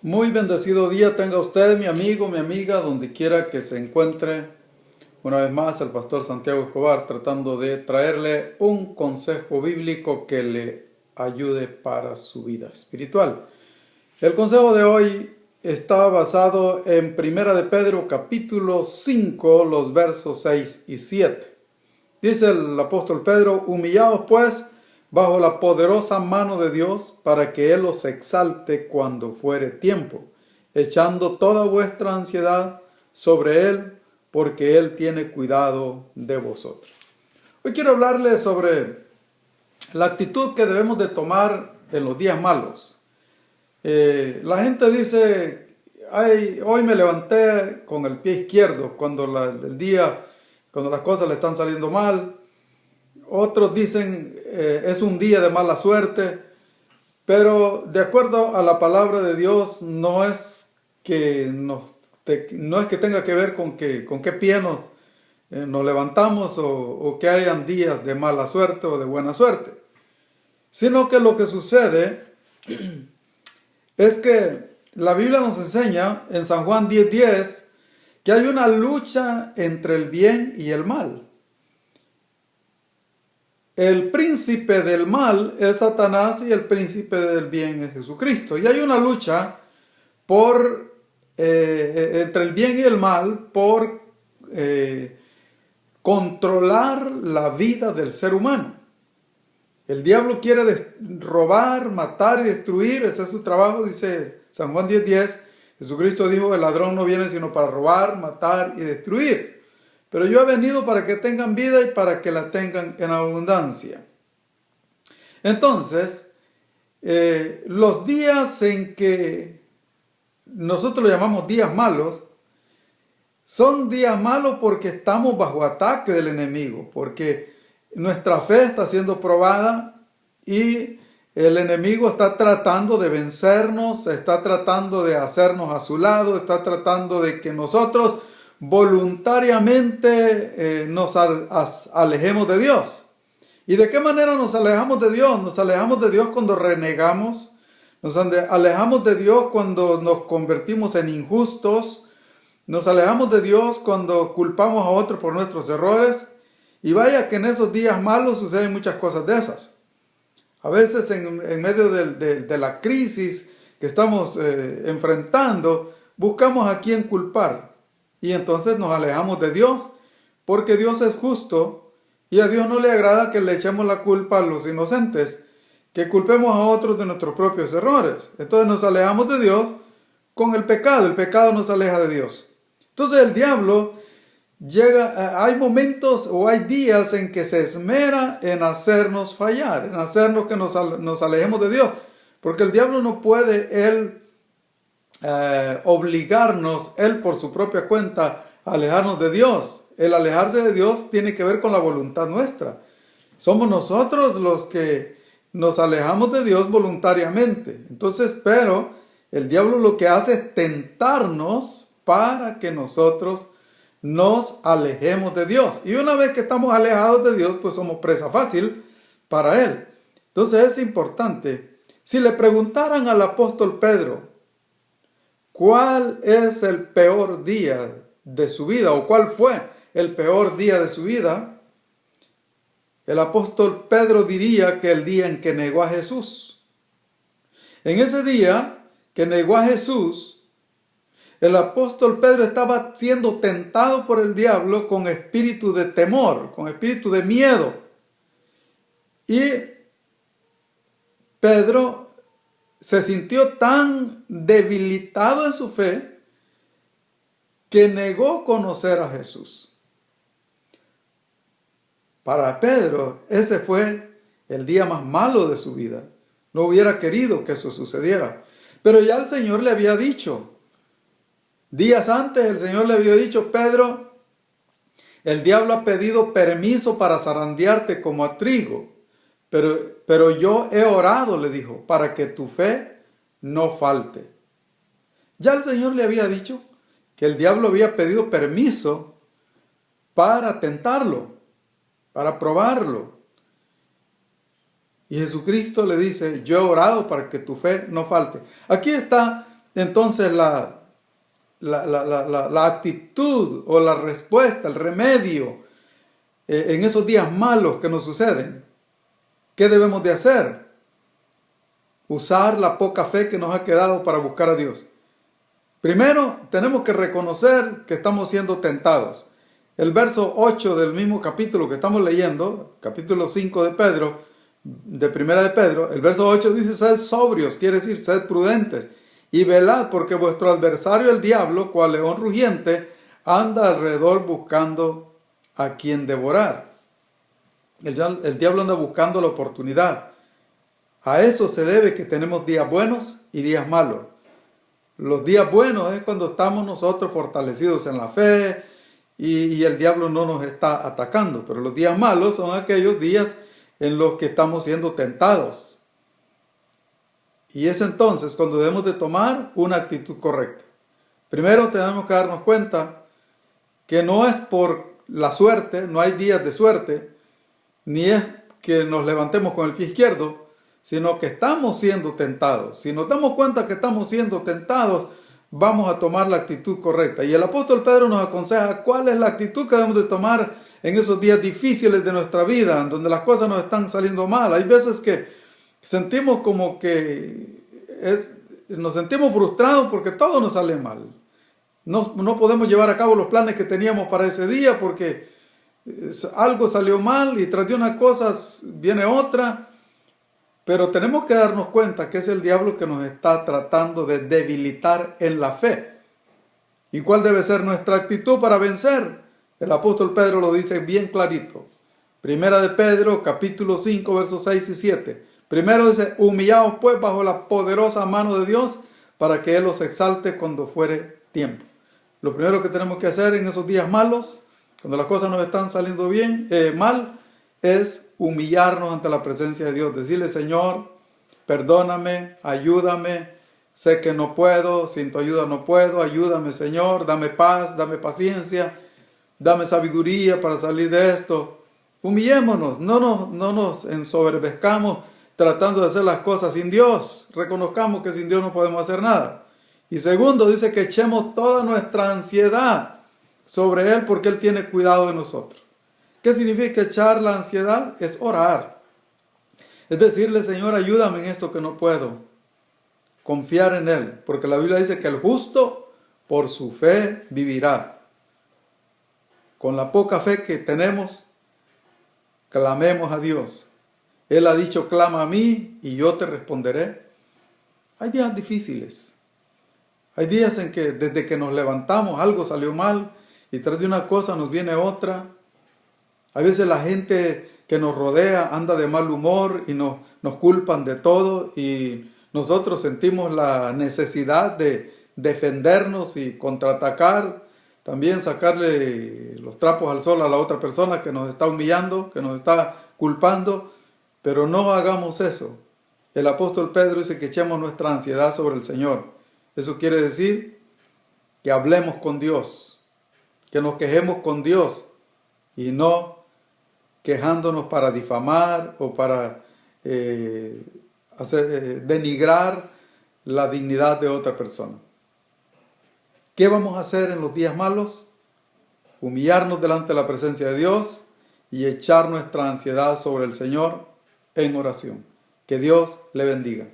Muy bendecido día tenga usted, mi amigo, mi amiga, donde quiera que se encuentre. Una vez más, el pastor Santiago Escobar tratando de traerle un consejo bíblico que le ayude para su vida espiritual. El consejo de hoy está basado en Primera de Pedro capítulo 5, los versos 6 y 7. Dice el apóstol Pedro: humillaos pues bajo la poderosa mano de Dios, para que Él os exalte cuando fuere tiempo, echando toda vuestra ansiedad sobre Él, porque Él tiene cuidado de vosotros. Hoy quiero hablarles sobre la actitud que debemos de tomar en los días malos. La gente dice: "Ay, hoy me levanté con el pie izquierdo", cuando cuando las cosas le están saliendo mal. Otros dicen: es un día de mala suerte. Pero de acuerdo a la palabra de Dios, no es que tenga que ver con qué pie nos levantamos o que hayan días de mala suerte o de buena suerte, sino que lo que sucede es que la Biblia nos enseña en San Juan 10:10 que hay una lucha entre el bien y el mal. El príncipe del mal es Satanás y el príncipe del bien es Jesucristo. Y hay una lucha entre el bien y el mal por controlar la vida del ser humano. El diablo quiere robar, matar y destruir. Ese es su trabajo, dice San Juan 10:10. Jesucristo dijo: el ladrón no viene sino para robar, matar y destruir. Pero yo he venido para que tengan vida y para que la tengan en abundancia. Entonces, los días en que nosotros lo llamamos días malos, son días malos porque estamos bajo ataque del enemigo, porque nuestra fe está siendo probada y el enemigo está tratando de vencernos, está tratando de hacernos a su lado, está tratando de que nosotros voluntariamente nos alejemos de Dios. ¿Y de qué manera nos alejamos de Dios? Nos alejamos de Dios cuando renegamos, nos alejamos de Dios cuando nos convertimos en injustos, nos alejamos de Dios cuando culpamos a otros por nuestros errores. Y vaya que en esos días malos suceden muchas cosas de esas. A veces en medio de la crisis que estamos enfrentando, buscamos a quién culpar. Y entonces nos alejamos de Dios, porque Dios es justo y a Dios no le agrada que le echemos la culpa a los inocentes, que culpemos a otros de nuestros propios errores. Entonces nos alejamos de Dios con el pecado nos aleja de Dios. Entonces el diablo hay momentos o hay días en que se esmera en hacernos fallar, en hacernos que nos alejemos de Dios, porque el diablo no puede obligarnos, él por su propia cuenta, a alejarnos de Dios. El alejarse de Dios tiene que ver con la voluntad nuestra. Somos nosotros los que nos alejamos de Dios voluntariamente. Entonces, pero el diablo lo que hace es tentarnos para que nosotros nos alejemos de Dios. Y una vez que estamos alejados de Dios, pues somos presa fácil para él. Entonces es importante. Si le preguntaran al apóstol Pedro ¿cuál es el peor día de su vida o cuál fue el peor día de su vida? El apóstol Pedro diría que el día en que negó a Jesús. En ese día que negó a Jesús, el apóstol Pedro estaba siendo tentado por el diablo con espíritu de temor, con espíritu de miedo. Y Pedro se sintió tan debilitado en su fe que negó conocer a Jesús. Para Pedro, ese fue el día más malo de su vida. No hubiera querido que eso sucediera. Pero ya el Señor le había dicho, días antes el Señor le había dicho: Pedro, el diablo ha pedido permiso para zarandearte como a trigo. Pero yo he orado, le dijo, para que tu fe no falte. Ya el Señor le había dicho que el diablo había pedido permiso para tentarlo, para probarlo. Y Jesucristo le dice: yo he orado para que tu fe no falte. Aquí está entonces la actitud o la respuesta, el remedio en esos días malos que nos suceden? ¿Qué debemos de hacer? Usar la poca fe que nos ha quedado para buscar a Dios. Primero, tenemos que reconocer que estamos siendo tentados. El verso 8 del mismo capítulo que estamos leyendo, capítulo 5 de Pedro, de Primera de Pedro, el verso 8 dice: sed sobrios, quiere decir, sed prudentes, y velad, porque vuestro adversario el diablo, cual león rugiente, anda alrededor buscando a quien devorar. El diablo anda buscando la oportunidad. A eso se debe que tenemos días buenos y días malos. Los días buenos es cuando estamos nosotros fortalecidos en la fe y el diablo no nos está atacando. Pero los días malos son aquellos días en los que estamos siendo tentados. Y es entonces cuando debemos de tomar una actitud correcta. Primero tenemos que darnos cuenta que no es por la suerte, no hay días de suerte, ni es que nos levantemos con el pie izquierdo, sino que estamos siendo tentados. Si nos damos cuenta que estamos siendo tentados, vamos a tomar la actitud correcta. Y el apóstol Pedro nos aconseja cuál es la actitud que debemos de tomar en esos días difíciles de nuestra vida, en donde las cosas nos están saliendo mal. Hay veces que sentimos como que nos sentimos frustrados porque todo nos sale mal. No podemos llevar a cabo los planes que teníamos para ese día porque algo salió mal y tras de unas cosas viene otra. Pero tenemos que darnos cuenta que es el diablo que nos está tratando de debilitar en la fe. ¿Y cuál debe ser nuestra actitud para vencer? El apóstol Pedro lo dice bien clarito. Primera de Pedro, capítulo 5, versos 6 y 7. Primero dice: humillaos pues bajo la poderosa mano de Dios, para que Él os exalte cuando fuere tiempo. Lo primero que tenemos que hacer en esos días malos, cuando las cosas nos están saliendo mal, es humillarnos ante la presencia de Dios. Decirle: Señor, perdóname, ayúdame, sé que no puedo, sin tu ayuda no puedo, ayúdame, Señor, dame paz, dame paciencia, dame sabiduría para salir de esto. Humillémonos, no nos ensoberbezcamos tratando de hacer las cosas sin Dios. Reconozcamos que sin Dios no podemos hacer nada. Y segundo, dice que echemos toda nuestra ansiedad sobre Él, porque Él tiene cuidado de nosotros. ¿Qué significa echar la ansiedad? Es orar. Es decirle: Señor, ayúdame en esto que no puedo. Confiar en Él, porque la Biblia dice que el justo por su fe vivirá. Con la poca fe que tenemos, clamemos a Dios. Él ha dicho: clama a mí y yo te responderé. Hay días difíciles. Hay días en que desde que nos levantamos algo salió mal y tras de una cosa nos viene otra. A veces la gente que nos rodea anda de mal humor y nos culpan de todo y nosotros sentimos la necesidad de defendernos y contraatacar, también sacarle los trapos al sol a la otra persona que nos está humillando, que nos está culpando, pero no hagamos eso. El apóstol Pedro dice que echemos nuestra ansiedad sobre el Señor. Eso quiere decir que hablemos con Dios, que nos quejemos con Dios y no quejándonos para difamar o para denigrar la dignidad de otra persona. ¿Qué vamos a hacer en los días malos? Humillarnos delante de la presencia de Dios y echar nuestra ansiedad sobre el Señor en oración. Que Dios le bendiga.